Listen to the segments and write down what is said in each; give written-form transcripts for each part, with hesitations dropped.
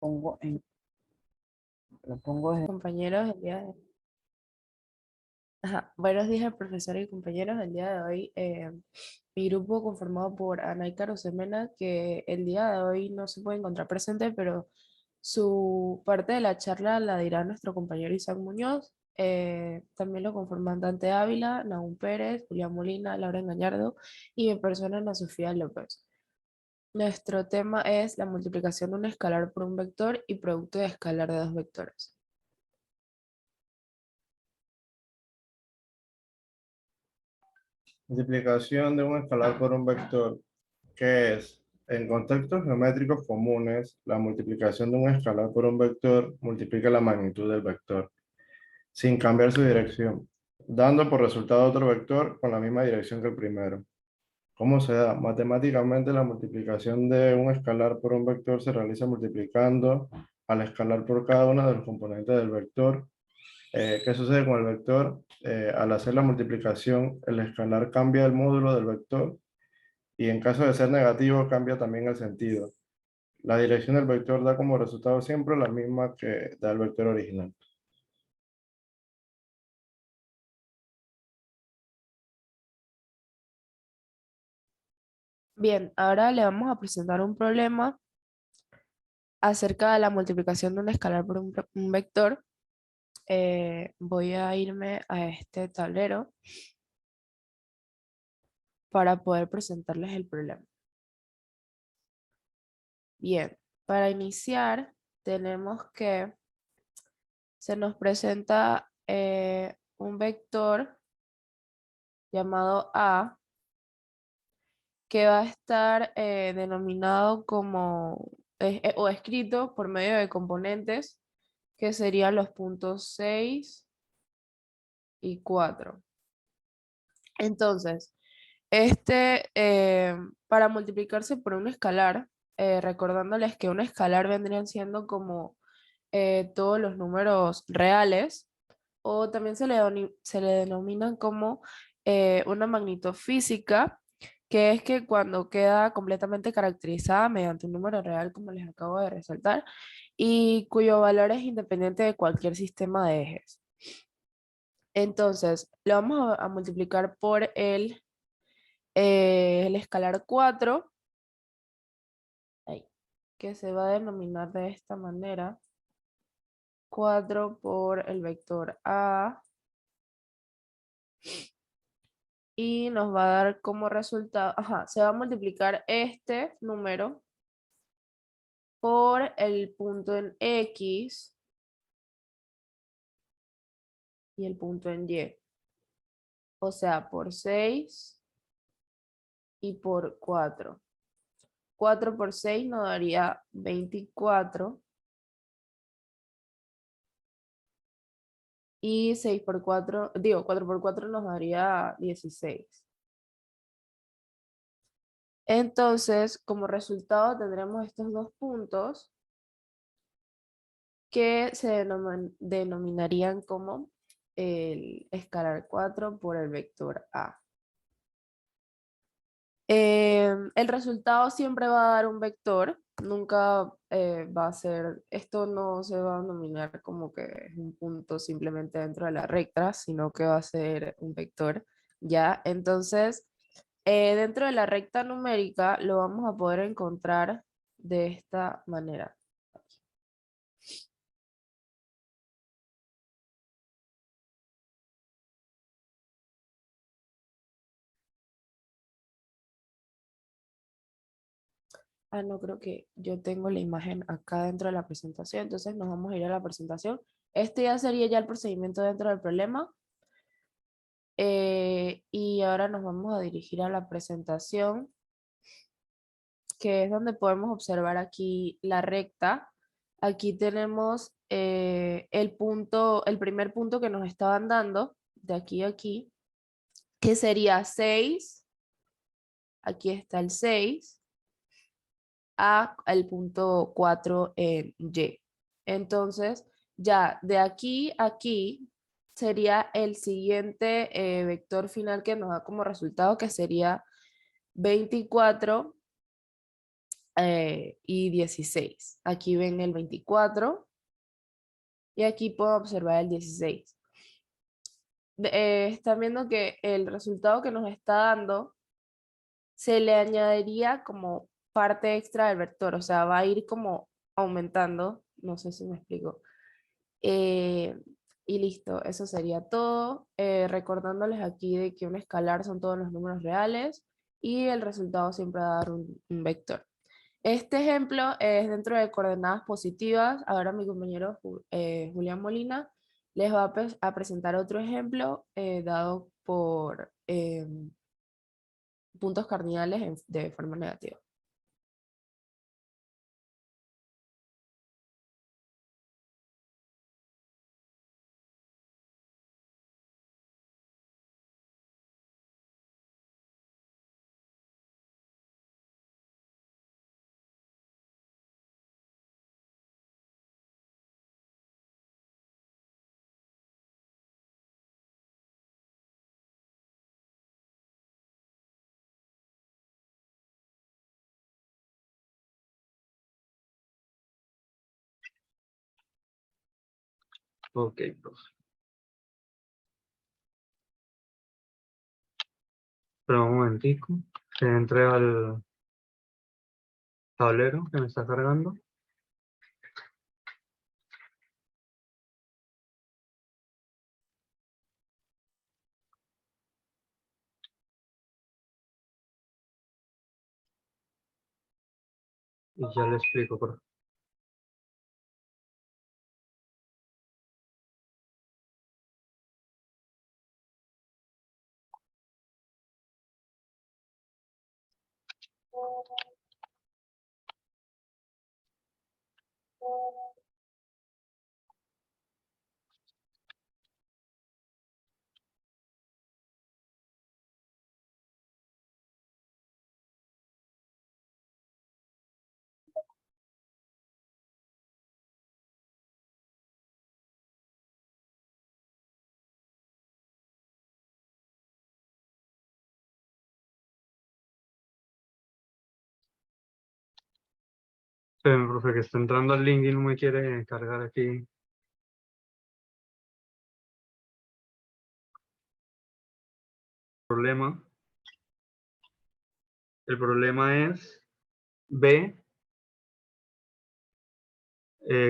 pongo lo pongo desde... Compañeros, Ajá. Buenos días, profesor y compañeros. El día de hoy, mi grupo conformado por Ana y Caro Semena, que el día de hoy no se puede encontrar presente, pero su parte de la charla la dirá nuestro compañero Isaac Muñoz. También lo conforman Dante Ávila, Nahum Pérez, Julián Molina, Laura Gallardo y mi persona, Ana Sofía López. Nuestro tema es la multiplicación de un escalar por un vector y producto de escalar de dos vectores. Multiplicación de un escalar por un vector, que es, en contextos geométricos comunes, la multiplicación de un escalar por un vector multiplica la magnitud del vector, sin cambiar su dirección, dando por resultado otro vector con la misma dirección que el primero. ¿Cómo se da? Matemáticamente, la multiplicación de un escalar por un vector se realiza multiplicando al escalar por cada uno de los componentes del vector. ¿Qué sucede con el vector? Al hacer la multiplicación, el escalar cambia el módulo del vector y en caso de ser negativo cambia también el sentido. La dirección del vector da como resultado siempre la misma que da el vector original. Bien, ahora le vamos a presentar un problema acerca de la multiplicación de un escalar por un vector. Voy a irme a este tablero para poder presentarles el problema. Bien, para iniciar tenemos que se nos presenta un vector llamado A que va a estar denominado como o escrito por medio de componentes que serían los puntos 6 y 4. Entonces, para multiplicarse por un escalar, recordándoles que un escalar vendrían siendo como todos los números reales, o también se le denominan como una magnitud física, que es que cuando queda completamente caracterizada mediante un número real, como les acabo de resaltar, y cuyo valor es independiente de cualquier sistema de ejes. Entonces, lo vamos a multiplicar por el escalar 4, ahí, que se va a denominar de esta manera, 4 por el vector A, y nos va a dar como resultado, se va a multiplicar este número por el punto en X y el punto en Y. O sea, por 6 y por 4. 4 por 6 nos daría 24. Y 6 por 4, digo, 4 por 4 nos daría 16. Entonces, como resultado tendremos estos dos puntos que se denominarían como el escalar 4 por el vector A. El resultado siempre va a dar un vector, nunca va a ser, esto no se va a denominar como que es un punto simplemente dentro de la recta, sino que va a ser un vector, ¿ya? Entonces, dentro de la recta numérica lo vamos a poder encontrar de esta manera. No creo que yo tengo la imagen acá dentro de la presentación, entonces nos vamos a ir a la presentación. Este ya sería ya el procedimiento dentro del problema. Y ahora nos vamos a dirigir a la presentación, que es donde podemos observar aquí la recta. Aquí tenemos el primer punto que nos estaban dando, de aquí a aquí, que sería 6. Aquí está el 6 al punto 4 en Y. Entonces, ya de aquí a aquí sería el siguiente vector final que nos da como resultado, que sería 24 y 16. Aquí ven el 24 y aquí puedo observar el 16. Están viendo que el resultado que nos está dando se le añadiría como parte extra del vector, o sea, va a ir como aumentando, no sé si me explico. Eh, y listo, eso sería todo. Recordándoles aquí de que un escalar son todos los números reales y el resultado siempre va a dar un vector. Este ejemplo es dentro de coordenadas positivas. Ahora mi compañero Julián Molina les va a presentar otro ejemplo dado por puntos cardinales de forma negativa. Ok, profe. Pero un momentico, que entre al tablero que me está cargando. Y ya le explico, profe. Pero, profe, que está entrando al link y no me quiere cargar aquí. El problema es B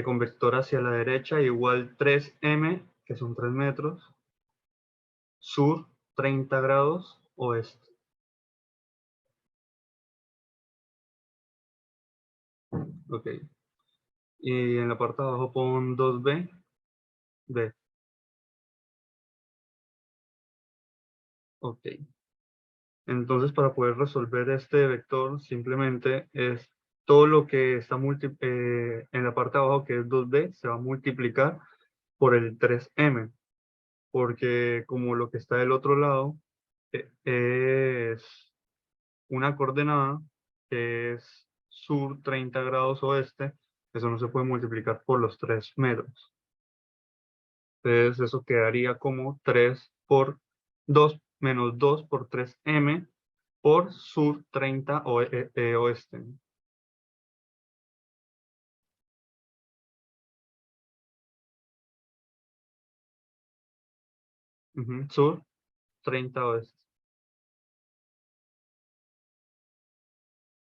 con vector hacia la derecha igual 3m, que son 3 metros, sur 30 grados, oeste. Ok. Y en la parte de abajo pon 2b, B. Ok. Entonces, para poder resolver este vector, simplemente es todo lo que está en la parte de abajo, que es 2b, se va a multiplicar por el 3m, porque como lo que está del otro lado es una coordenada que es sur 30 grados oeste, eso no se puede multiplicar por los 3 metros. Entonces, eso quedaría como 3 por 2 menos 2 por 3m por sur 30 oeste. Sur 30 oeste.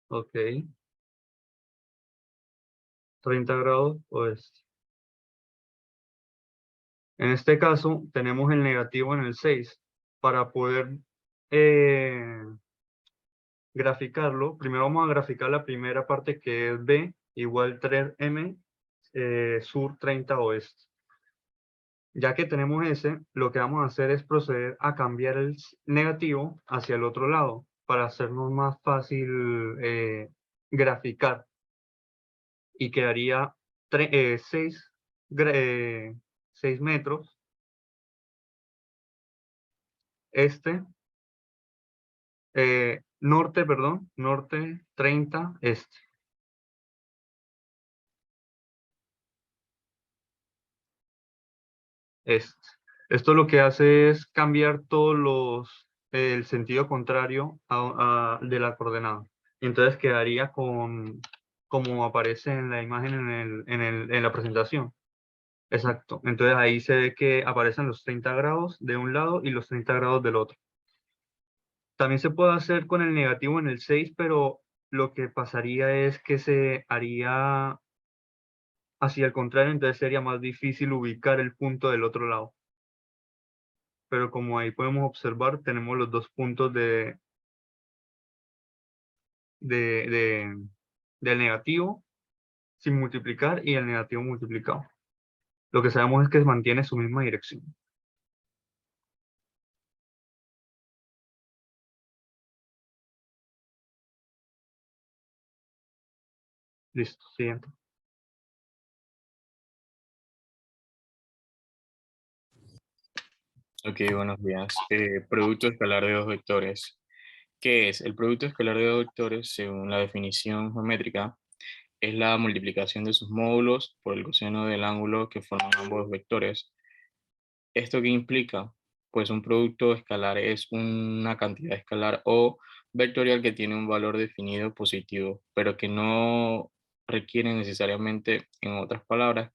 Ok. 30 grados oeste. En este caso, tenemos el negativo en el 6. Para poder graficarlo, primero vamos a graficar la primera parte que es B igual 3m sur 30 oeste. Ya que tenemos ese, lo que vamos a hacer es proceder a cambiar el negativo hacia el otro lado para hacernos más fácil graficar. Y quedaría 6 metros norte, perdón, norte 30 este. Esto lo que hace es cambiar todos el sentido contrario de la coordenada. Y entonces quedaría como aparece en la imagen en la presentación. Exacto. Entonces ahí se ve que aparecen los 30 grados de un lado y los 30 grados del otro. También se puede hacer con el negativo en el 6, pero lo que pasaría es que se haría hacia el contrario, entonces sería más difícil ubicar el punto del otro lado. Pero como ahí podemos observar, tenemos los dos puntos del negativo sin multiplicar y el negativo multiplicado. Lo que sabemos es que mantiene su misma dirección. Listo, siguiente. Ok, buenos días. Producto escalar de dos vectores. ¿Qué es? El producto escalar de dos vectores, según la definición geométrica, es la multiplicación de sus módulos por el coseno del ángulo que forman ambos vectores. ¿Esto qué implica? Pues un producto escalar es una cantidad escalar o vectorial que tiene un valor definido positivo, pero que no requiere necesariamente, en otras palabras,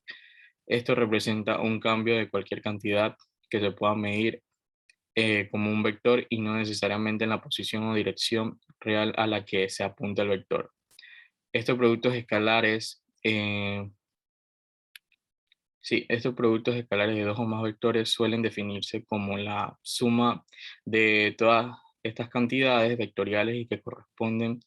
esto representa un cambio de cualquier cantidad que se pueda medir como un vector y no necesariamente en la posición o dirección real a la que se apunta el vector. Estos productos escalares, estos productos escalares de dos o más vectores suelen definirse como la suma de todas estas cantidades vectoriales y que corresponden,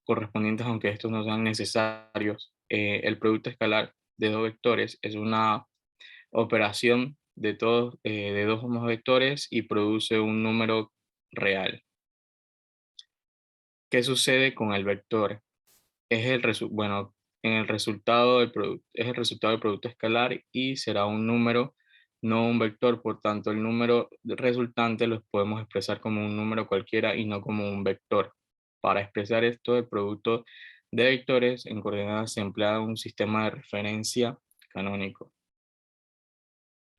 correspondientes aunque estos no sean necesarios. El producto escalar de dos vectores es una operación de dos o más vectores y produce un número real. ¿Qué sucede con el vector? Es bueno, en el resultado es el resultado del producto escalar y será un número, no un vector. Por tanto, el número resultante lo podemos expresar como un número cualquiera y no como un vector. Para expresar esto, el producto de vectores en coordenadas se emplea un sistema de referencia canónico.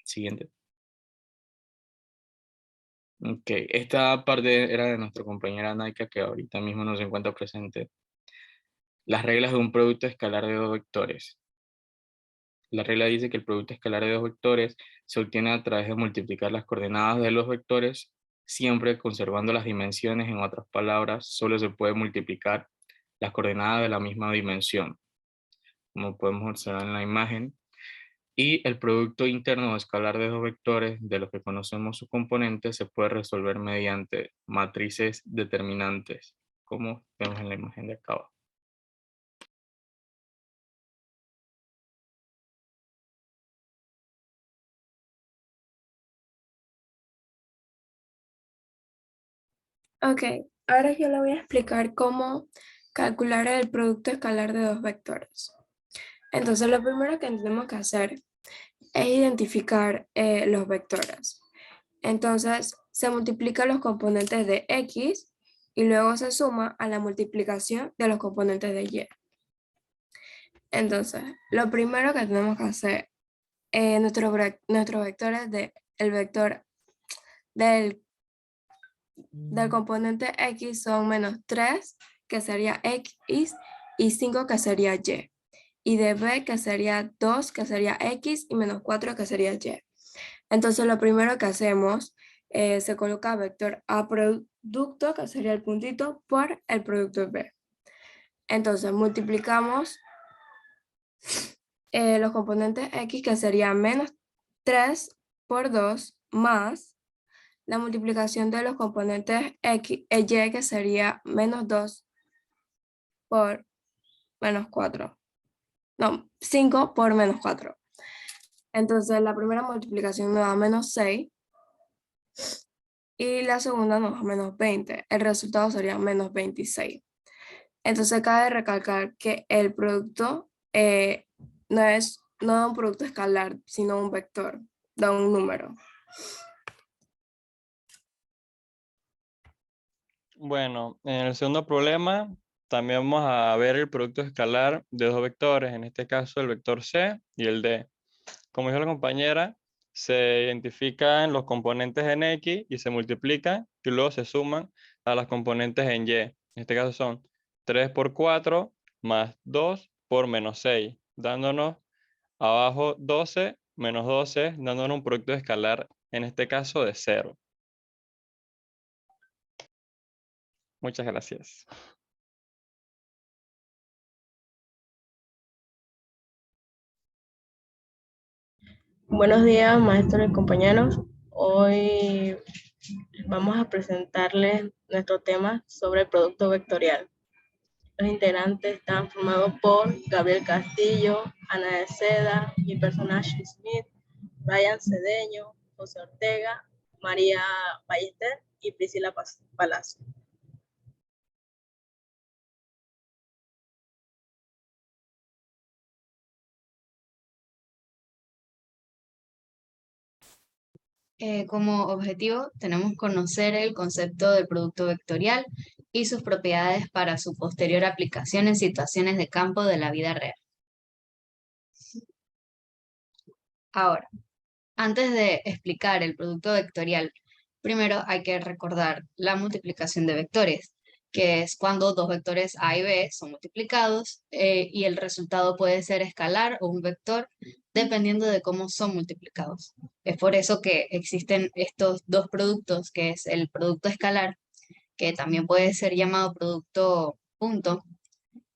Siguiente. Ok, esta parte era de nuestra compañera Naika, que ahorita mismo no se encuentra presente. Las reglas de un producto escalar de dos vectores. La regla dice que el producto escalar de dos vectores se obtiene a través de multiplicar las coordenadas de los vectores, siempre conservando las dimensiones. En otras palabras, solo se puede multiplicar las coordenadas de la misma dimensión, como podemos observar en la imagen. Y el producto interno o escalar de dos vectores, de los que conocemos sus componentes, se puede resolver mediante matrices determinantes, como vemos en la imagen de acá abajo. Ok, ahora yo le voy a explicar cómo calcular el producto escalar de dos vectores. Entonces, lo primero que tenemos que hacer es identificar los vectores. Entonces, se multiplican los componentes de X y luego se suma a la multiplicación de los componentes de Y. Entonces, lo primero que tenemos que hacer, nuestro vector es el vector del componente X son menos 3, que sería X, y 5, que sería Y. Y de B, que sería 2, que sería X, y menos 4, que sería Y. Entonces, lo primero que hacemos, se coloca vector A producto, que sería el puntito, por el producto B. Entonces, multiplicamos los componentes X, que sería menos 3 por 2, más la multiplicación de los componentes X, Y, que sería menos 2 por menos 4. No, 5 por menos 4. Entonces, la primera multiplicación nos da menos 6 y la segunda nos da menos 20. El resultado sería menos 26. Entonces, cabe recalcar que el producto no da un producto escalar, sino un vector, da un número. Bueno, en el segundo problema también vamos a ver el producto escalar de dos vectores, en este caso el vector C y el D. Como dijo la compañera, se identifican los componentes en X y se multiplican y luego se suman a las componentes en Y. En este caso son 3 por 4 más 2 por menos 6, dándonos abajo 12 menos 12, dándonos un producto escalar, en este caso de 0. Muchas gracias. Buenos días, maestros y compañeros. Hoy vamos a presentarles nuestro tema sobre el producto vectorial. Los integrantes están formados por Gabriel Castillo, Ana de Seda, mi persona Ashley Smith, Ryan Cedeño, José Ortega, María Ballester y Priscila Palacio. Como objetivo tenemos conocer el concepto del producto vectorial y sus propiedades para su posterior aplicación en situaciones de campo de la vida real. Ahora, antes de explicar el producto vectorial, primero hay que recordar la multiplicación de vectores, que es cuando dos vectores A y B son multiplicados y el resultado puede ser escalar o un vector dependiendo de cómo son multiplicados. Es por eso que existen estos dos productos, que es el producto escalar, que también puede ser llamado producto punto,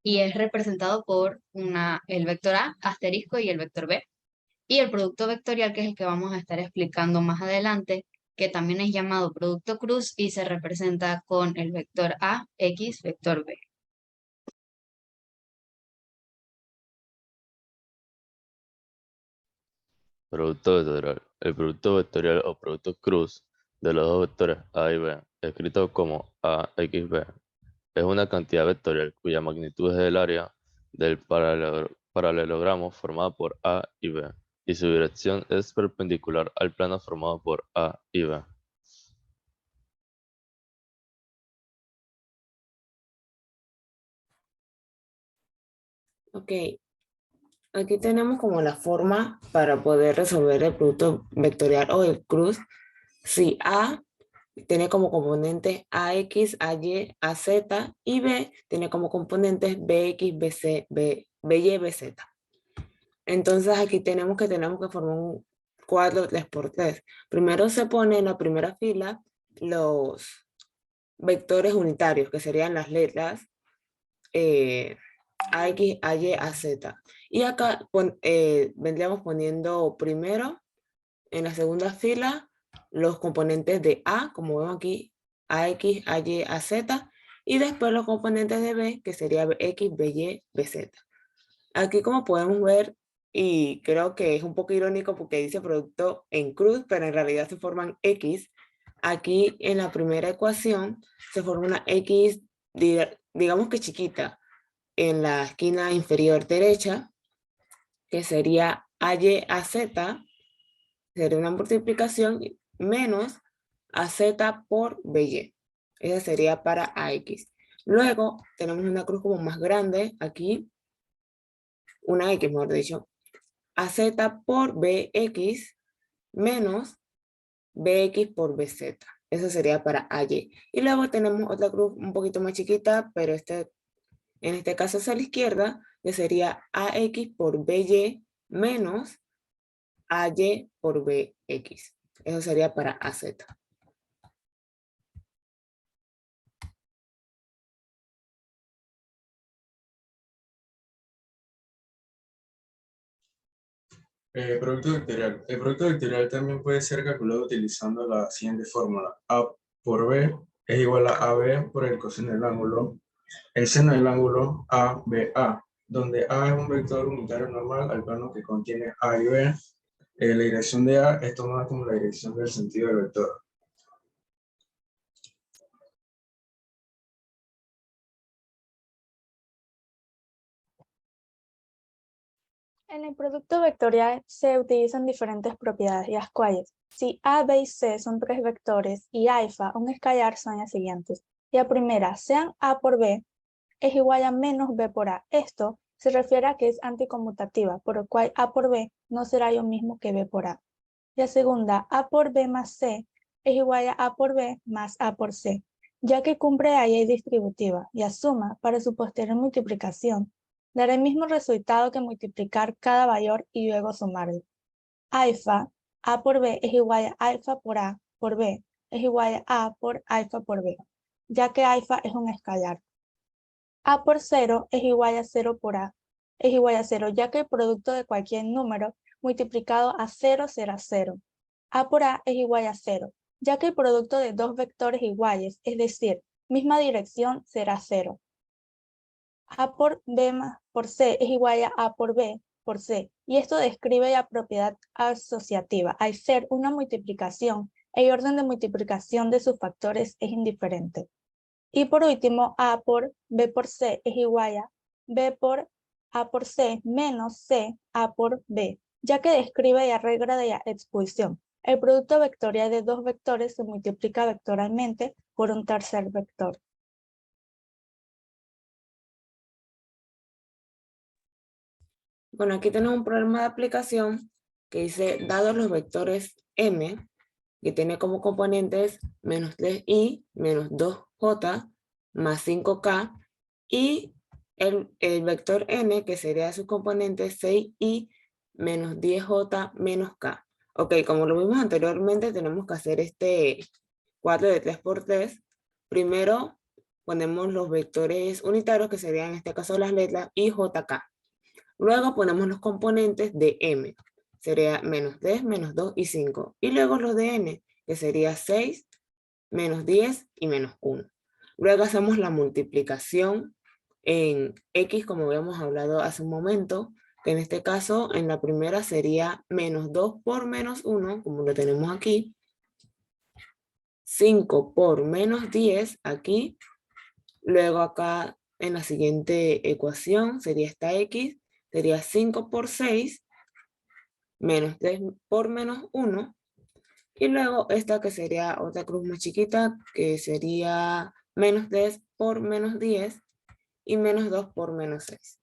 y es representado por el vector A, asterisco, y el vector B. Y el producto vectorial, que es el que vamos a estar explicando más adelante, que también es llamado producto cruz y se representa con el vector A, X, vector B. Producto vectorial. El producto vectorial o producto cruz de los dos vectores A y B, escrito como AXB, es una cantidad vectorial cuya magnitud es el área del paralelogramo formado por A y B, y su dirección es perpendicular al plano formado por A y B. Ok, aquí tenemos como la forma para poder resolver el producto vectorial o el cruz. Si A tiene como componentes AX, AY, AZ y B tiene como componentes BX, BC, BY, BZ. Entonces aquí tenemos que formar un cuadro 3×3. Primero se pone en la primera fila los vectores unitarios, que serían las letras AX, AY, AZ. Y acá vendríamos poniendo primero en la segunda fila los componentes de A, como vemos aquí, AX, AY, AZ, y después los componentes de B, que sería BX, BY, BZ. Aquí como podemos ver, y creo que es un poco irónico porque dice producto en cruz, pero en realidad se forman X. Aquí en la primera ecuación se forma una X, digamos que chiquita, en la esquina inferior derecha, que sería AY a Z, sería una multiplicación menos AZ por BY. Esa sería para AX. Luego tenemos una cruz como más grande aquí, una X mejor dicho, AZ por BX menos BX por BZ. Eso sería para AY. Y luego tenemos otra cruz un poquito más chiquita, pero en este caso es a la izquierda, que sería AX por BY menos AY por BX. Eso sería para AZ. Producto vectorial. El producto vectorial también puede ser calculado utilizando la siguiente fórmula. A por B es igual a AB por el coseno del ángulo, el seno del ángulo ABA, donde A es un vector unitario normal al plano que contiene A y B. La dirección de A es tomada como la dirección del sentido del vector. En el producto vectorial se utilizan diferentes propiedades, las cuales, si A, B y C son tres vectores y alfa un escalar, son las siguientes. La primera, sean A por B, es igual a menos B por A. Esto se refiere a que es anticonmutativa, por lo cual A por B no será lo mismo que B por A. La segunda, A por B más C, es igual a A por B más A por C, ya que cumple la ley distributiva y la suma para su posterior multiplicación dará el mismo resultado que multiplicar cada valor y luego sumarlo. Alfa, A por B es igual a alfa por A por B, es igual a A por alfa por B, ya que alfa es un escalar. A por 0 es igual a 0 por A, es igual a 0, ya que el producto de cualquier número multiplicado a 0 será 0. A por A es igual a 0, ya que el producto de dos vectores iguales, es decir, misma dirección, será 0. A por B más por C es igual a A por B por C, y esto describe la propiedad asociativa. Al ser una multiplicación, el orden de multiplicación de sus factores es indiferente. Y por último, A por B por C es igual a B por A por C menos C A por B, ya que describe la regla de la expulsión. El producto vectorial de dos vectores se multiplica vectorialmente por un tercer vector. Bueno, aquí tenemos un problema de aplicación que dice, dados los vectores m, que tiene como componentes menos 3i, menos 2j, más 5k, y el vector n, que sería sus componentes 6i, menos 10j, menos k. Ok, como lo vimos anteriormente, tenemos que hacer este cuadro de 3 por 3. Primero ponemos los vectores unitarios, que serían en este caso las letras, y jk. Luego ponemos los componentes de m, sería menos 3, menos 2 y 5. Y luego los de n, que sería 6, menos 10 y menos 1. Luego hacemos la multiplicación en x, como habíamos hablado hace un momento, que en este caso en la primera sería menos 2 por menos 1, como lo tenemos aquí. 5 por menos 10 aquí. Luego acá en la siguiente ecuación sería esta x, sería 5 por 6, menos 3 por menos 1. Y luego esta que sería otra cruz más chiquita, que sería menos 3 por menos 10 y menos 2 por menos 6.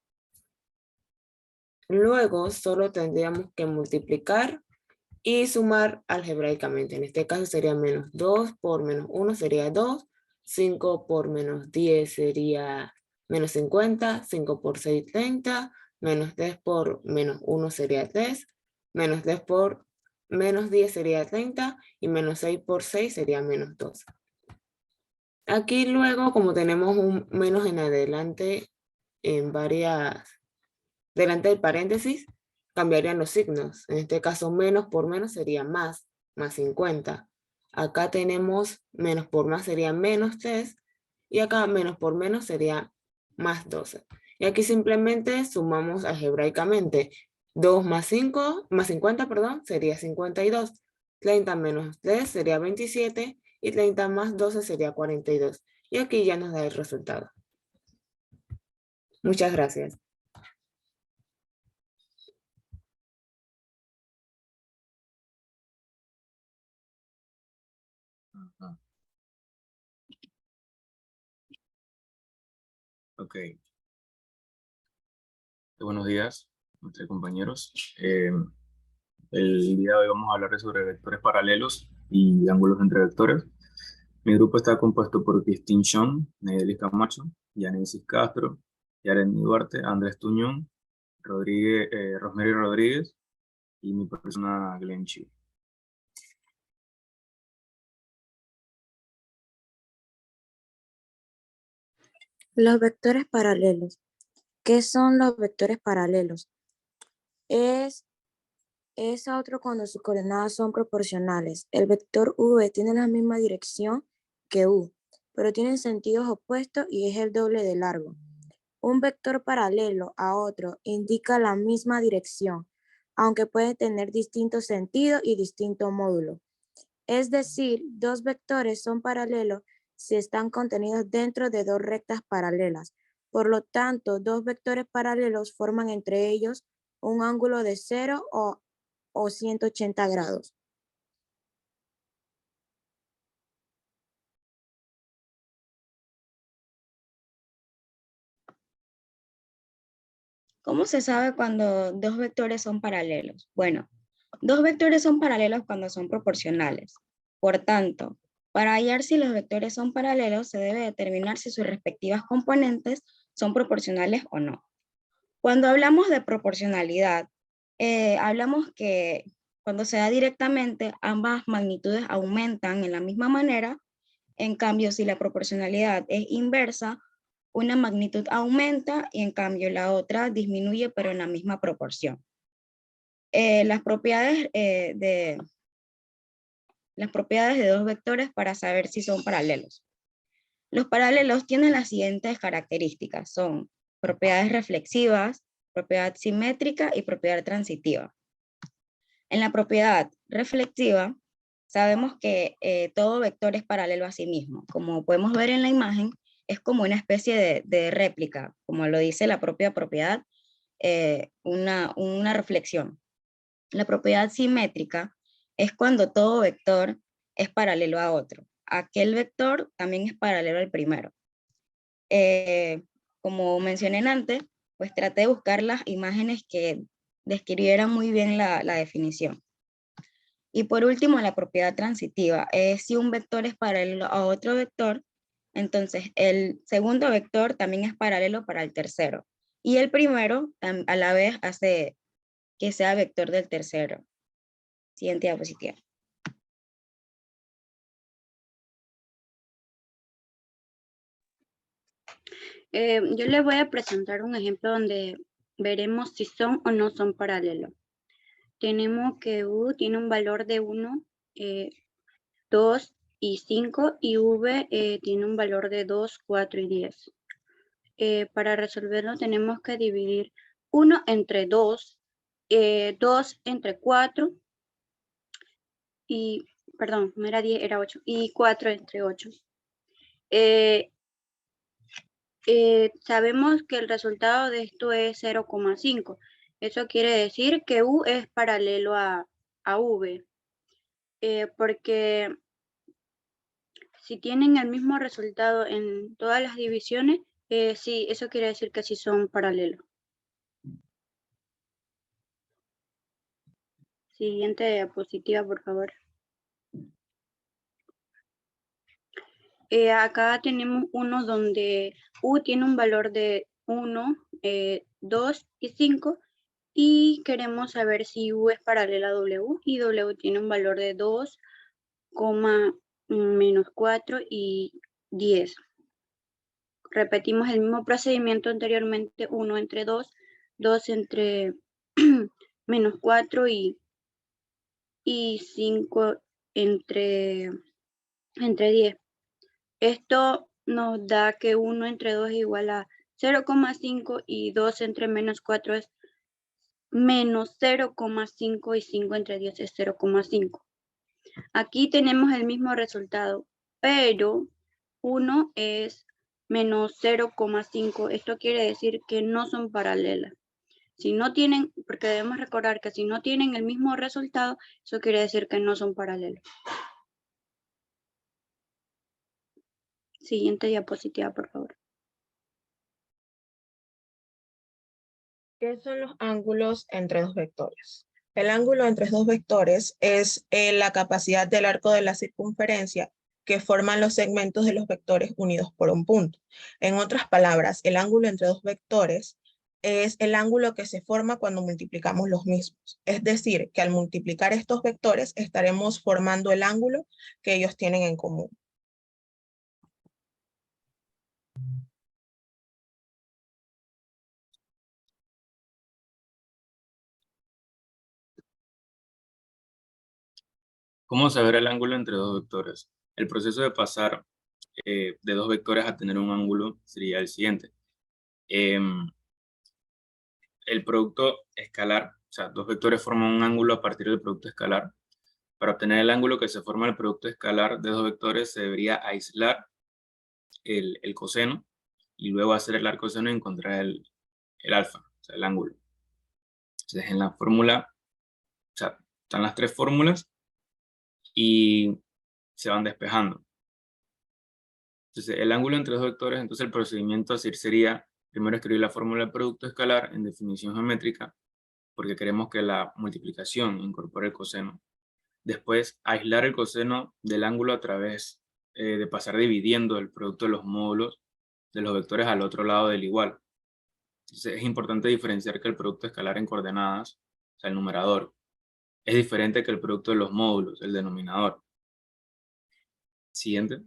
Luego solo tendríamos que multiplicar y sumar algebraicamente. En este caso sería menos 2 por menos 1 sería 2, 5 por menos 10 sería menos 50, 5 por 6, 30, menos 3 por menos 1 sería 3, menos 3 por menos 10 sería 30 y menos 6 por 6 sería menos 2. Aquí luego, como tenemos un menos en adelante en delante del paréntesis, cambiarían los signos. En este caso, menos por menos sería más 50. Acá tenemos menos por más sería menos 3. Y acá menos por menos sería más 12. Y aquí simplemente sumamos algebraicamente. 2 más 5, más 50, perdón, sería 52. 30 menos 3 sería 27. Y 30 más 12 sería 42. Y aquí ya nos da el resultado. Muchas gracias. Ok. Buenos días, nuestros compañeros. El día de hoy vamos a hablar sobre vectores paralelos y ángulos entre vectores. Mi grupo está compuesto por Cristín Chon, Nedelis Camacho, Yanesis Castro, Yaren Duarte, Andrés Tuñón, Rosemary Rodríguez y mi persona Glenn Chiu. Los vectores paralelos. ¿Qué son los vectores paralelos? Es otro cuando sus coordenadas son proporcionales. El vector v tiene la misma dirección que u, pero tienen sentidos opuestos y es el doble de largo. Un vector paralelo a otro indica la misma dirección, aunque puede tener distintos sentidos y distintos módulos. Es decir, dos vectores son paralelos si están contenidos dentro de dos rectas paralelas. Por lo tanto, dos vectores paralelos forman entre ellos un ángulo de 0 o 180 grados. ¿Cómo se sabe cuando dos vectores son paralelos? Bueno, Dos vectores son paralelos cuando son proporcionales. Por tanto, para hallar si los vectores son paralelos, se debe determinar si sus respectivas componentes son proporcionales o no. Cuando hablamos de proporcionalidad, hablamos que cuando se da directamente, ambas magnitudes aumentan en la misma manera. En cambio, si la proporcionalidad es inversa, una magnitud aumenta y en cambio la otra disminuye, pero en la misma proporción. Las propiedades de dos vectores para saber si son paralelos. Los paralelos tienen las siguientes características. Son propiedades reflexivas, propiedad simétrica y propiedad transitiva. En la propiedad reflexiva, sabemos que todo vector es paralelo a sí mismo. Como podemos ver en la imagen, es como una especie de réplica, como lo dice la propia propiedad, una reflexión. La propiedad simétrica es cuando todo vector es paralelo a otro. Aquel vector también es paralelo al primero. Como mencioné antes, pues traté de buscar las imágenes que describieran muy bien la definición. Y por último, la propiedad transitiva es si un vector es paralelo a otro vector, entonces el segundo vector también es paralelo para el tercero. Y el primero a la vez hace que sea vector del tercero. Siguiente diapositiva. Yo les voy a presentar un ejemplo donde veremos si son o no son paralelos. Tenemos que U tiene un valor de 1, 2 y 5 y V tiene un valor de 2, 4 y 10. Para resolverlo tenemos que dividir 1 entre 2, 2 entre 4 y, perdón, no era 10, era 8, y 4 entre 8. Sabemos que el resultado de esto es 0,5. Eso quiere decir que U es paralelo a V. Porque si tienen el mismo resultado en todas las divisiones, sí, eso quiere decir que sí son paralelos. Siguiente diapositiva, por favor. Acá tenemos uno donde U tiene un valor de 1, 2 y 5 y queremos saber si U es paralela a W y W tiene un valor de 2, menos 4 y 10. Repetimos el mismo procedimiento anteriormente, 1 entre 2, 2 entre menos 4 y 5 entre 10. Esto nos da que 1 entre 2 es igual a 0,5 y 2 entre menos 4 es menos 0,5 y 5 entre 10 es 0,5. Aquí tenemos el mismo resultado, pero 1 es menos 0,5. Esto quiere decir que no son paralelas. Si no tienen, porque debemos recordar que si no tienen el mismo resultado, eso quiere decir que no son paralelos. Siguiente diapositiva, por favor. ¿Qué son los ángulos entre dos vectores? El ángulo entre dos vectores es la capacidad del arco de la circunferencia que forman los segmentos de los vectores unidos por un punto. En otras palabras, el ángulo entre dos vectores es el ángulo que se forma cuando multiplicamos los mismos. Es decir, que al multiplicar estos vectores estaremos formando el ángulo que ellos tienen en común. ¿Cómo saber el ángulo entre dos vectores? El proceso de pasar de dos vectores a tener un ángulo sería el siguiente. El producto escalar, o sea, dos vectores forman un ángulo a partir del producto escalar. Para obtener el ángulo que se forma el producto escalar de dos vectores se debería aislar el coseno y luego hacer el arcoseno y encontrar el alfa, o sea, el ángulo. Entonces en la fórmula, o sea, están las tres fórmulas y se van despejando. Entonces el ángulo entre dos vectores, entonces el procedimiento a seguir sería primero escribir la fórmula del producto escalar en definición geométrica porque queremos que la multiplicación incorpore el coseno. Después, aislar el coseno del ángulo a través de pasar dividiendo el producto de los módulos de los vectores al otro lado del igual. Entonces, es importante diferenciar que el producto escalar en coordenadas, o sea, el numerador, es diferente que el producto de los módulos, el denominador. Siguiente.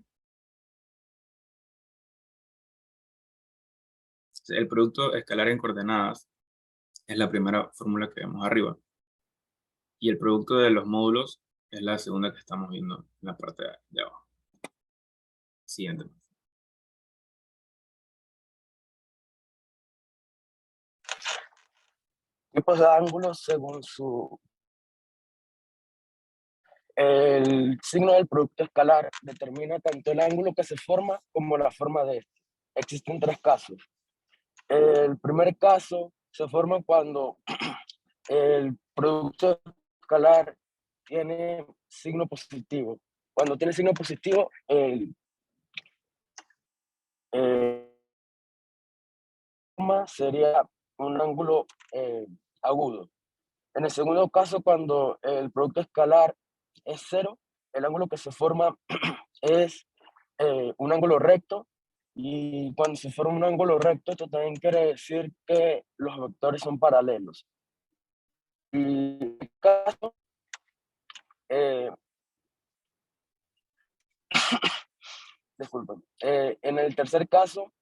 El producto escalar en coordenadas es la primera fórmula que vemos arriba. Y el producto de los módulos es la segunda que estamos viendo en la parte de abajo. Siguiente. Tipos de ángulos según el signo del producto escalar determina tanto el ángulo que se forma como la forma de este. Existen 3 casos. El primer caso se forma cuando el producto escalar tiene signo positivo. Cuando tiene signo positivo, sería un ángulo agudo. En el segundo caso, cuando el producto escalar es 0, el ángulo que se forma es un ángulo recto, y cuando se forma un ángulo recto, esto también quiere decir que los vectores son paralelos. Y en el caso, disculpen, en el tercer caso,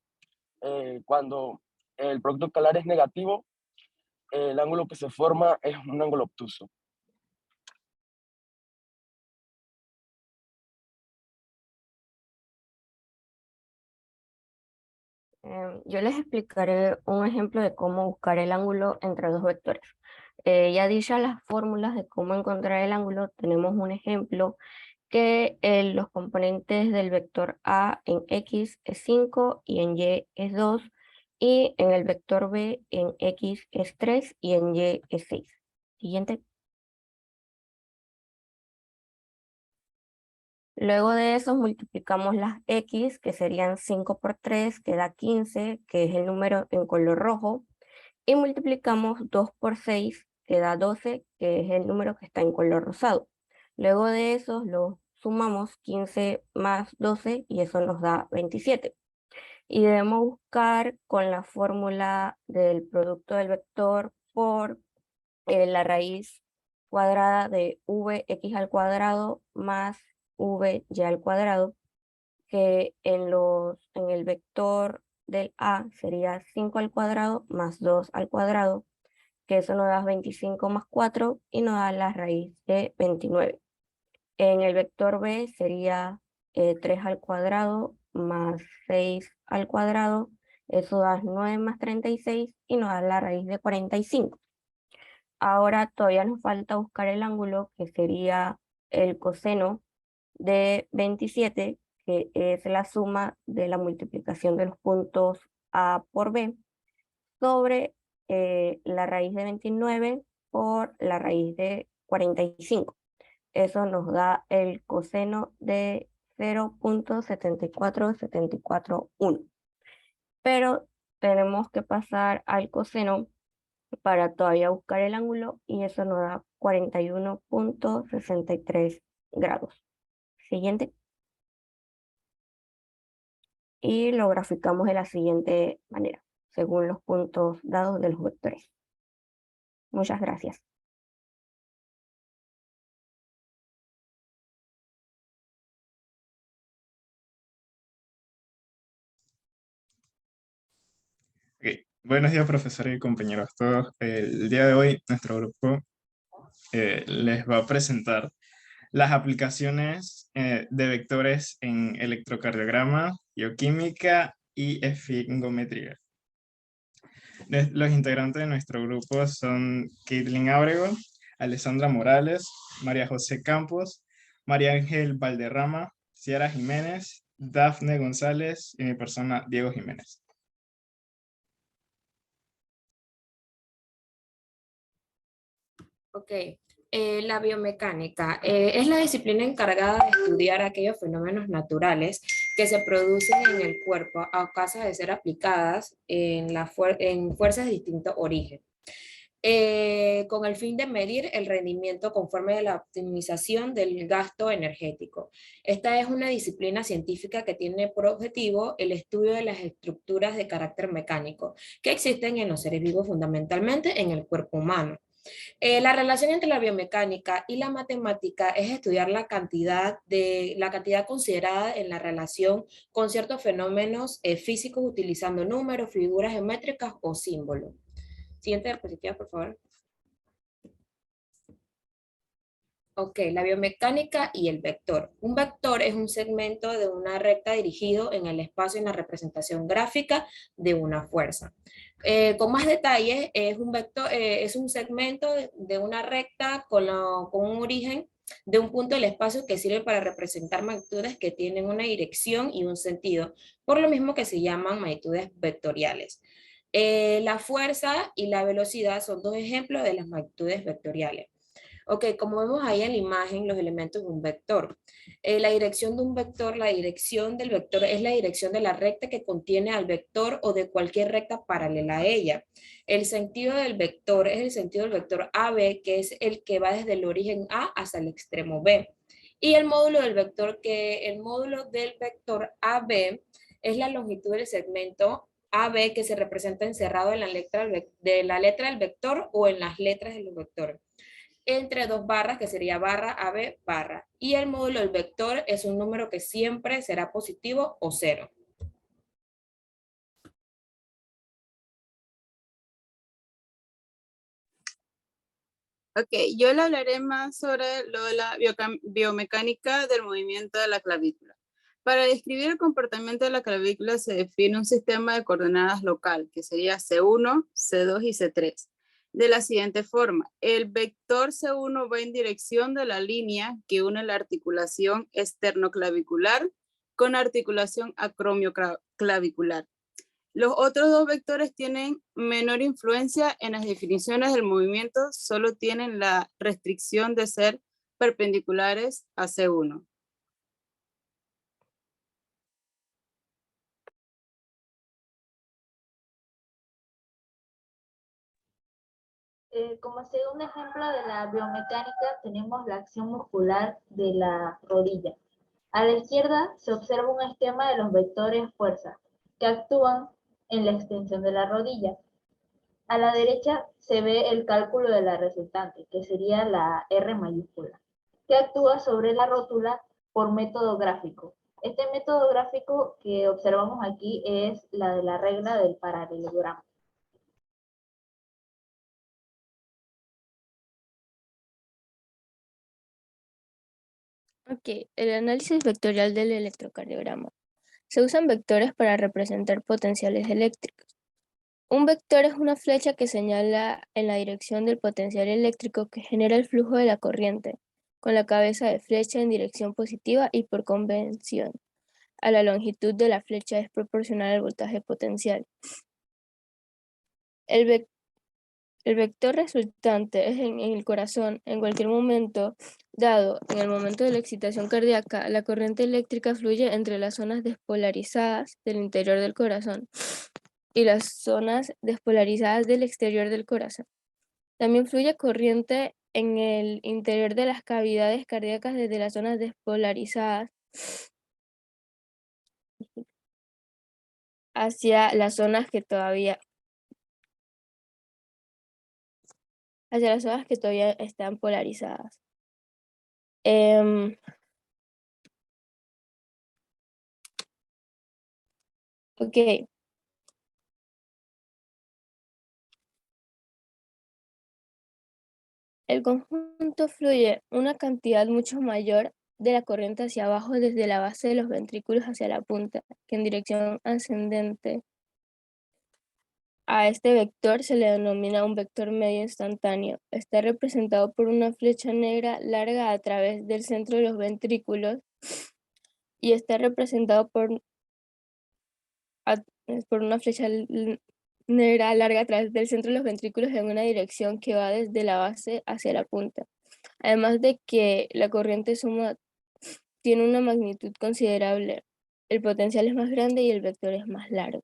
cuando el producto escalar es negativo, el ángulo que se forma es un ángulo obtuso. Yo les explicaré un ejemplo de cómo buscar el ángulo entre dos vectores. Ya dichas las fórmulas de cómo encontrar el ángulo, tenemos un ejemplo que los componentes del vector A en X es 5 y en Y es 2, y en el vector B en X es 3 y en Y es 6. Siguiente. Luego de eso multiplicamos las X, que serían 5 por 3, que da 15, que es el número en color rojo, y multiplicamos 2 por 6, que da 12, que es el número que está en color rosado. Luego de eso lo sumamos 15 más 12 y eso nos da 27. Y debemos buscar con la fórmula del producto del vector por la raíz cuadrada de vx al cuadrado más vy al cuadrado, que en el vector del a sería 5 al cuadrado más 2 al cuadrado, que eso nos da 25 más 4 y nos da la raíz de 29. En el vector b sería 3 al cuadrado más 6 al cuadrado, eso da 9 más 36 y nos da la raíz de 45. Ahora todavía nos falta buscar el ángulo, que sería el coseno de 27, que es la suma de la multiplicación de los puntos A por B, sobre la raíz de 29 por la raíz de 45. Eso nos da el coseno de 0.74741. Pero tenemos que pasar al coseno para todavía buscar el ángulo, y eso nos da 41.63 grados. Siguiente. Y lo graficamos de la siguiente manera, según los puntos dados de los vectores. Muchas gracias. Ok. Buenos días, profesores y compañeros todos. El día de hoy nuestro grupo les va a presentar las aplicaciones de vectores en electrocardiograma, bioquímica y esfingometría. Los integrantes de nuestro grupo son Caitlin Ábrego, Alessandra Morales, María José Campos, María Ángel Valderrama, Ciara Jiménez, Dafne González y mi persona, Diego Jiménez. Ok, la biomecánica es la disciplina encargada de estudiar aquellos fenómenos naturales que se producen en el cuerpo a causa de ser aplicadas en fuerzas de distinto origen. con el fin de medir el rendimiento conforme a la optimización del gasto energético. Esta es una disciplina científica que tiene por objetivo el estudio de las estructuras de carácter mecánico que existen en los seres vivos, fundamentalmente en el cuerpo humano. La relación entre la biomecánica y la matemática es estudiar la cantidad considerada en la relación con ciertos fenómenos físicos utilizando números, figuras geométricas o símbolos. Siguiente diapositiva, por favor. Ok, la biomecánica y el vector. Un vector es un segmento de una recta dirigido en el espacio en la representación gráfica de una fuerza. Con más detalles, es un vector, es un segmento de una recta con un origen de un punto del espacio que sirve para representar magnitudes que tienen una dirección y un sentido, por lo mismo que se llaman magnitudes vectoriales. La fuerza y la velocidad son dos ejemplos de las magnitudes vectoriales. Ok, como vemos ahí en la imagen, los elementos de un vector. La dirección de un vector, la dirección del vector es la dirección de la recta que contiene al vector o de cualquier recta paralela a ella. El sentido del vector es el sentido del vector AB, que es el que va desde el origen A hasta el extremo B. Y el módulo del vector, AB es la longitud del segmento AB que se representa encerrado en la letra del vector o en las letras del vector, entre dos barras, que sería barra AB barra. Y el módulo del vector es un número que siempre será positivo o cero. Ok, yo le hablaré más sobre lo de la biomecánica del movimiento de la clavícula. Para describir el comportamiento de la clavícula se define un sistema de coordenadas local, que sería C1, C2 y C3. De la siguiente forma, el vector C1 va en dirección de la línea que une la articulación esternoclavicular con articulación acromioclavicular. Los otros dos vectores tienen menor influencia en las definiciones del movimiento, solo tienen la restricción de ser perpendiculares a C1. Como segundo ejemplo de la biomecánica tenemos la acción muscular de la rodilla. A la izquierda se observa un esquema de los vectores fuerza que actúan en la extensión de la rodilla. A la derecha se ve el cálculo de la resultante, que sería la R mayúscula, que actúa sobre la rótula por método gráfico. Este método gráfico que observamos aquí es la de la regla del paralelogramo. Ok, el análisis vectorial del electrocardiograma. Se usan vectores para representar potenciales eléctricos. Un vector es una flecha que señala en la dirección del potencial eléctrico que genera el flujo de la corriente, con la cabeza de flecha en dirección positiva y por convención. A la longitud de la flecha es proporcional al voltaje potencial. El vector resultante es en el corazón. En cualquier momento dado, en el momento de la excitación cardíaca, la corriente eléctrica fluye entre las zonas despolarizadas del interior del corazón y las zonas despolarizadas del exterior del corazón. También fluye corriente en el interior de las cavidades cardíacas desde las zonas despolarizadas hacia las zonas que todavía están polarizadas. Ok. El conjunto fluye una cantidad mucho mayor de la corriente hacia abajo desde la base de los ventrículos hacia la punta, que en dirección ascendente. A este vector se le denomina un vector medio instantáneo. Está representado por una flecha negra larga a través del centro de los ventrículos y está representado por una flecha negra larga a través del centro de los ventrículos en una dirección que va desde la base hacia la punta. Además de que la corriente suma tiene una magnitud considerable, el potencial es más grande y el vector es más largo.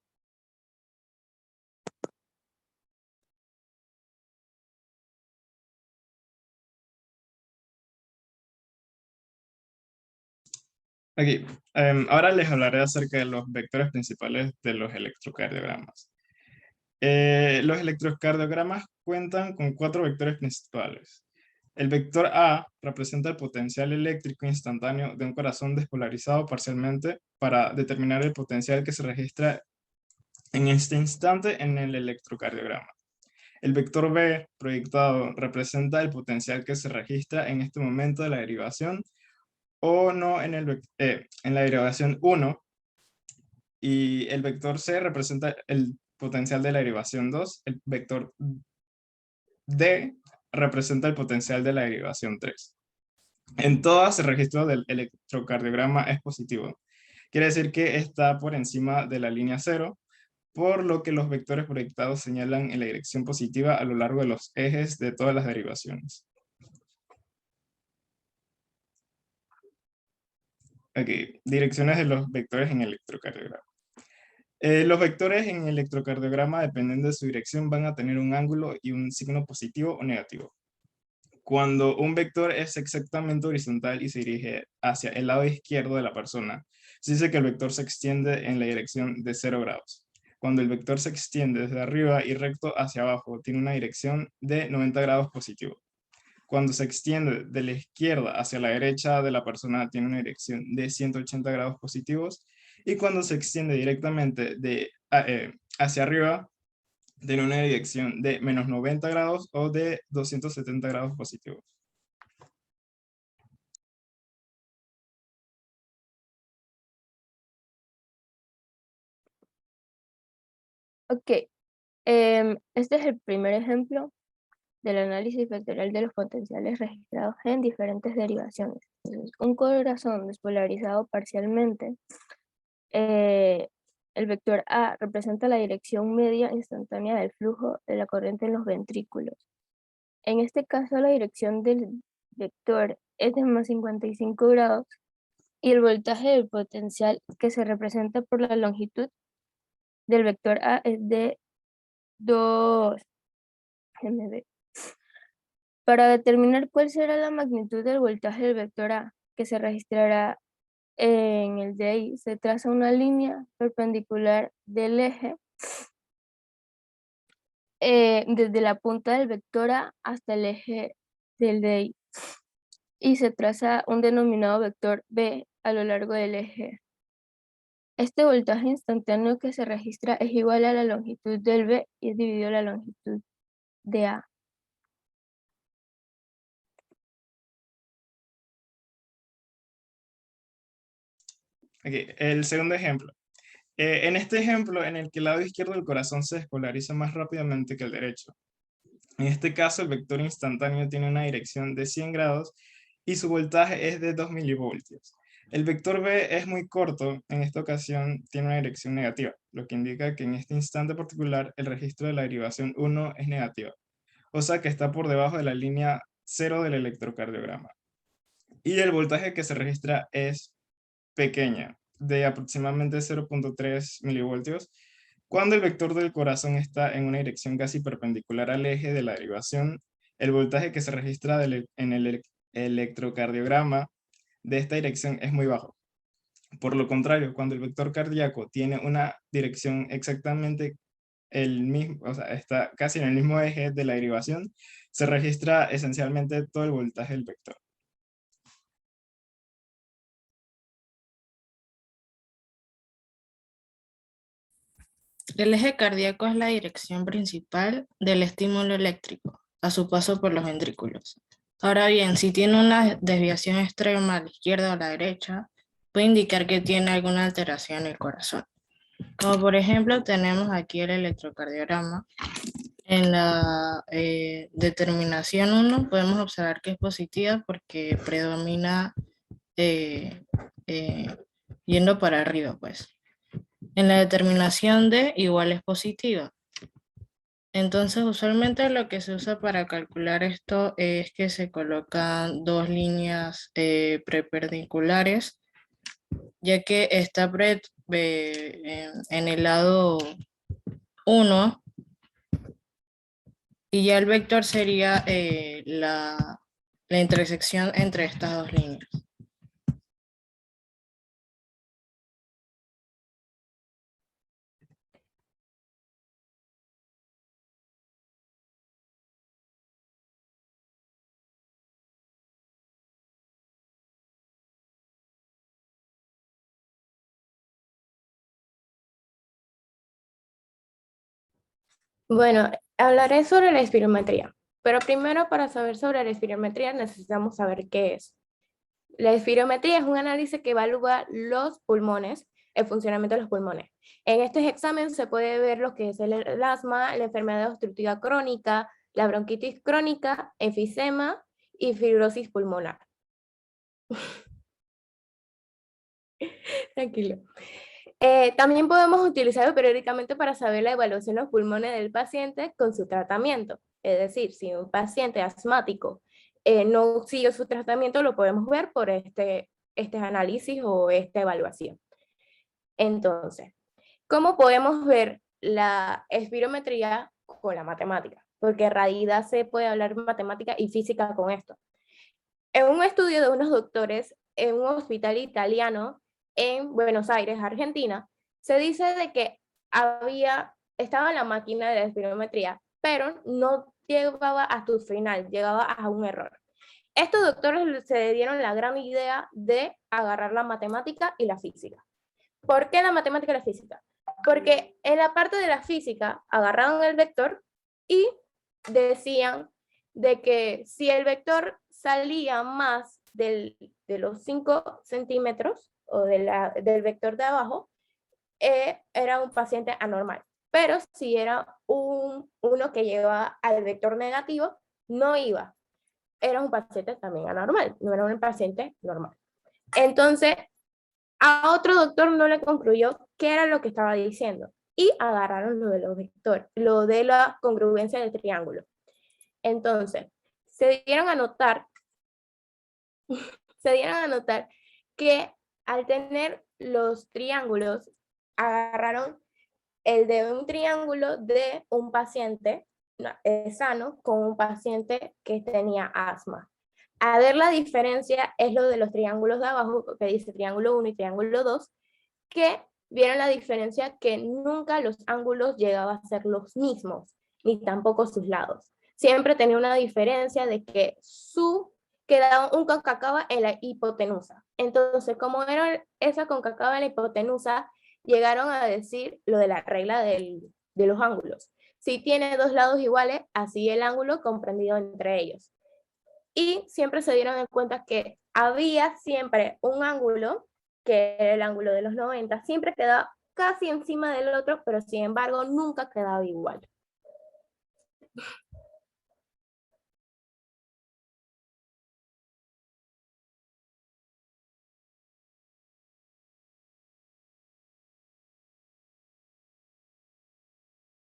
Aquí, ahora les hablaré acerca de los vectores principales de los electrocardiogramas. Los electrocardiogramas cuentan con 4 vectores principales. El vector A representa el potencial eléctrico instantáneo de un corazón despolarizado parcialmente para determinar el potencial que se registra en este instante en el electrocardiograma. El vector B proyectado representa el potencial que se registra en este momento de la derivación o no en la derivación 1, y el vector C representa el potencial de la derivación 2, el vector D representa el potencial de la derivación 3. En todas el registro del electrocardiograma es positivo. Quiere decir que está por encima de la línea 0, por lo que los vectores proyectados señalan en la dirección positiva a lo largo de los ejes de todas las derivaciones. Aquí, direcciones de los vectores en electrocardiograma. Los vectores en electrocardiograma, dependiendo de su dirección, van a tener un ángulo y un signo positivo o negativo. Cuando un vector es exactamente horizontal y se dirige hacia el lado izquierdo de la persona, se dice que el vector se extiende en la dirección de 0 grados. Cuando el vector se extiende desde arriba y recto hacia abajo, tiene una dirección de 90 grados positivo. Cuando se extiende de la izquierda hacia la derecha de la persona, tiene una dirección de 180 grados positivos. Y cuando se extiende directamente hacia arriba, tiene una dirección de menos 90 grados o de 270 grados positivos. Ok, este es el primer ejemplo del análisis vectorial de los potenciales registrados en diferentes derivaciones. Entonces, un corazón despolarizado parcialmente, el vector A representa la dirección media instantánea del flujo de la corriente en los ventrículos. En este caso, la dirección del vector es de más 55 grados y el voltaje del potencial que se representa por la longitud del vector A es de 2 mV. Para determinar cuál será la magnitud del voltaje del vector A que se registrará en el DI, se traza una línea perpendicular del eje desde la punta del vector A hasta el eje del DI, y se traza un denominado vector B a lo largo del eje. Este voltaje instantáneo que se registra es igual a la longitud del B y es dividido la longitud de A. Aquí, el segundo ejemplo. En este ejemplo, en el que el lado izquierdo del corazón se despolariza más rápidamente que el derecho. En este caso, el vector instantáneo tiene una dirección de 100 grados y su voltaje es de 2 milivoltios. El vector B es muy corto, en esta ocasión tiene una dirección negativa, lo que indica que en este instante particular el registro de la derivación 1 es negativa, o sea que está por debajo de la línea 0 del electrocardiograma. Y el voltaje que se registra es pequeña, de aproximadamente 0.3 milivoltios, cuando el vector del corazón está en una dirección casi perpendicular al eje de la derivación. El voltaje que se registra en el electrocardiograma de esta dirección es muy bajo. Por lo contrario, cuando el vector cardíaco tiene una dirección exactamente el mismo, o sea, está casi en el mismo eje de la derivación, se registra esencialmente todo el voltaje del vector. El eje cardíaco es la dirección principal del estímulo eléctrico a su paso por los ventrículos. Ahora bien, si tiene una desviación extrema a la izquierda o a la derecha, puede indicar que tiene alguna alteración en el corazón. Como por ejemplo, tenemos aquí el electrocardiograma. En la determinación 1 podemos observar que es positiva porque predomina yendo para arriba, pues. En la determinación D igual es positiva. Entonces, usualmente lo que se usa para calcular esto es que se colocan dos líneas perpendiculares, ya que está en el lado 1, y ya el vector sería la intersección entre estas dos líneas. Bueno, hablaré sobre la espirometría, pero primero para saber sobre la espirometría necesitamos saber qué es. La espirometría es un análisis que evalúa los pulmones, el funcionamiento de los pulmones. En este examen se puede ver lo que es el asma, la enfermedad obstructiva crónica, la bronquitis crónica, enfisema y fibrosis pulmonar. Tranquilo. También podemos utilizarlo periódicamente para saber la evaluación de los pulmones del paciente con su tratamiento. Es decir, si un paciente asmático no sigue su tratamiento, lo podemos ver por este análisis o esta evaluación. Entonces, ¿cómo podemos ver la espirometría con la matemática? Porque en realidad se puede hablar matemática y física con esto. En un estudio de unos doctores en un hospital italiano en Buenos Aires, Argentina, se dice de que estaba la máquina de la espirometría, pero no llegaba a su final, llegaba a un error. Estos doctores se dieron la gran idea de agarrar la matemática y la física. ¿Por qué la matemática y la física? Porque en la parte de la física agarraron el vector y decían de que si el vector salía más de los 5 centímetros o del vector de abajo, era un paciente anormal. Pero si era uno que llevaba al vector negativo, no iba. Era un paciente también anormal, no era un paciente normal. Entonces, a otro doctor no le concluyó qué era lo que estaba diciendo y agarraron lo de los vectores, lo de la congruencia del triángulo. Entonces, se dieron a notar que al tener los triángulos, agarraron el de un triángulo de un paciente sano con un paciente que tenía asma. A ver la diferencia es lo de los triángulos de abajo, que dice triángulo 1 y triángulo 2, que vieron la diferencia que nunca los ángulos llegaban a ser los mismos, ni tampoco sus lados. Siempre tenía una diferencia de que quedaba un concacava en la hipotenusa. Entonces, como era esa concacava en la hipotenusa, llegaron a decir lo de la regla de los ángulos. Si tiene dos lados iguales, así el ángulo comprendido entre ellos. Y siempre se dieron en cuenta que había siempre un ángulo, que era el ángulo de los 90, siempre quedaba casi encima del otro, pero sin embargo nunca quedaba igual.